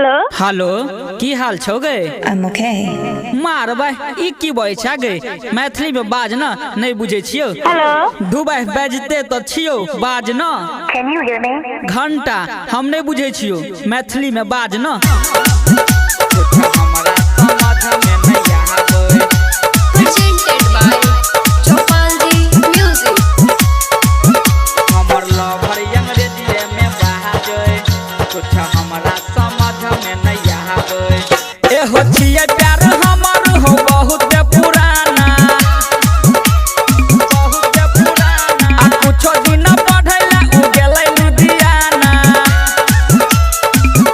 Hello hello की हाल छौ गे? I'm okay. मार भाई ई की बोलै छ गे? मैथिली में बाज न, नहीं बुझे छियो। हेलो दुबई बाजते तो छियो, बाज न। Can you hear me? घंटा हम नहीं बुझे छियो, मैथिली में बाज न। Presented by Chopalji Music. हमर लवर अंग्रेजी में बाजै, कुछ हमरा समझ में नहीं आबै। एहो छियै प्यार हमर हो बहुत पुराना, बहुत पुराना। आ कुछो दिन पढ़ैला उ गेलै लुधियाना,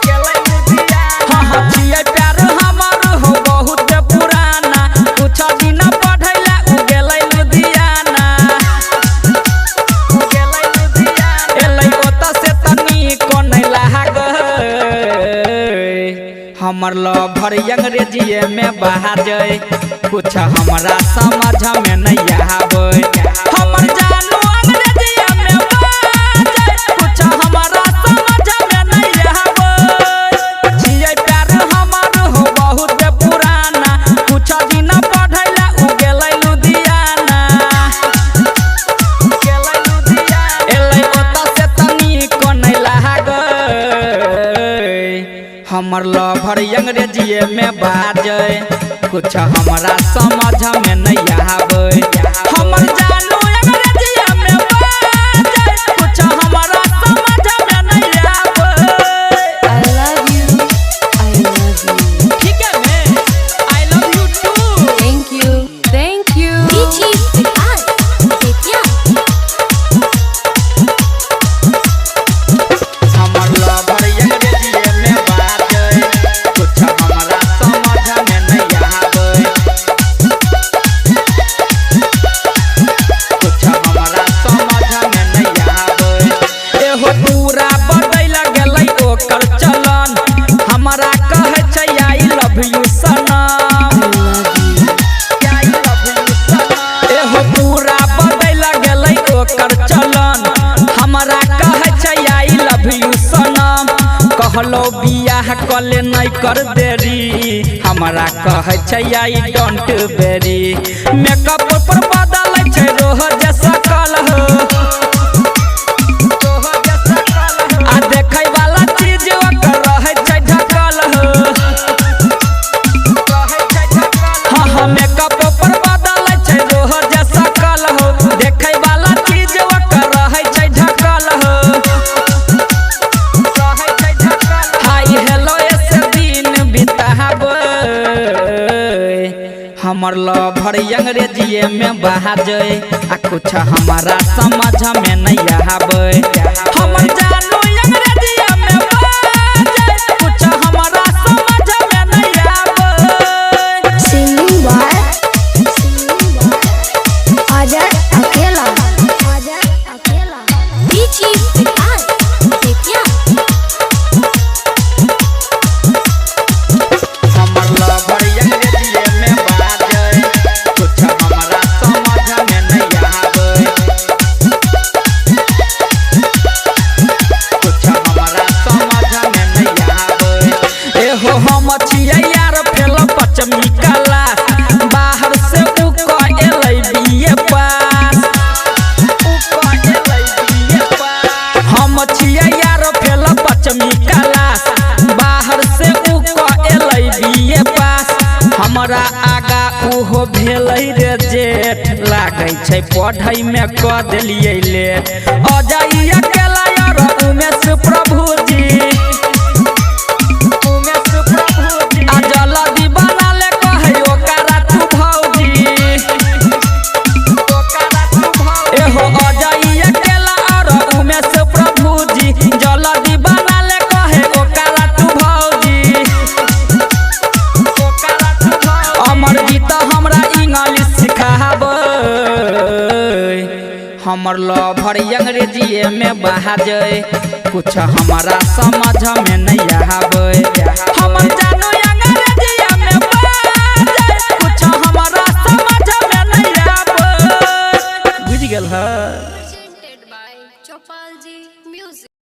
गेलै लुधियाना। हां छियै प्यार हमर हो बहुत पुराना, कुछो दिन पढ़ैला उ गेलै लुधियाना, गेलै लुधियाना। एलै ओतऽ से तनी कोनै लागै, हमर लवर अंग्रेजी में बाजै, कुछ हमरा समझ में नहीं आबै। हमर जानू अंग्रेजी में बाजै, कुछ हमरा समझ में नहीं आबै। छियै प्यार हमर हो बहुत पुराना, कुछ दिन पढ़ैला उ गेलै लुधियाना, गेलै लुधियाना। एलै ओतऽ से तनी कोनै लागै, हमर लवर अंग्रेजी में बाजै, कुछ हमरा समझ में नहीं आबै। हमर जानू अंग्रेजी में बाजै, कुछ हमरा समझ में नहीं आबै। I love you. I love you. ठीक है मैं I love you too. Thank you. Thank you. Pichi Vikas. Ketya. हमर लवर अंग्रेजी में बाजै, कुछ हमरा समझ में नहीं आबै। कुछ हमरा समझ में नहीं आबै। एहो पूरा बदल गेलै ओकर चलन, हमरा कहै छै आई लव यू सनम, आई लव यू सनम। एहो पूरा बदल गेलै ओकर चलन, हमरा कहै छै आई लव यू सनम। कहलो बियाह कले नहीं कर देरी, हमरा कहै छै आई डोंट बेरी। मेकअप पर बदलै छै रोज सकल हो, आ देखै वाला चीज ओकर रहै छै ढकल हो, रहै छै ढकल। हाँ हाँ मेकअप पर बदलै छै रोज सकल हो, देखै वाला चीज ओकर रहै छै ढकल हो, रहै छै ढकल। हाय हेलो ऐसे दिन बिताबै, हमर लवर अंग्रेजी में बाजै, आ कुछ हमरा समझ में नहीं आबै। हमर जानू अंग्रेजी में बाजै, कुछ हमरा समझ में नहीं आबै। Singing by Ajay Akela. Ajay Akela. Pichi Vikas. Ketya. हमर लवर अंग्रेजी में बाजै, कुछ हमरा समझ में नहीं आबै। कुछ हमरा समझ में नहीं आबै। एहो हम छियै यार फेल पचमी क्लास, बाहर से उ एलै बीए पास, उ एलै बीए पास। हम छियै यार फेल पचमी क्लास, बाहर से उ एलै बीए पास। हमरा आगा उहो भेलै रे जेठ, लागै छै पढ़ै में क देलियै लेट। अजय अकेला यार उमेश प्रभुजी, उमेश प्रभुजी। आ जल्दी बना ले कहै ओकरा तू भौजी, ओकरा तू भौजी। एहो अजय अकेला और उमेश प्रभुजी, जल्दी बना ले कहै ओकरा तू भौजी, ओकरा तू भौजी। अमर गीत हमरा इंग्लिश सिखाबै, हमर लवर अंग्रेजी में बाजै, कुछ हमरा समझ में नहीं आबै। हमर जानू अंग्रेजी में बाजै, कुछ हमरा समझ में नहीं आबै। बुझ गेल है। Presented by Chopalji Music.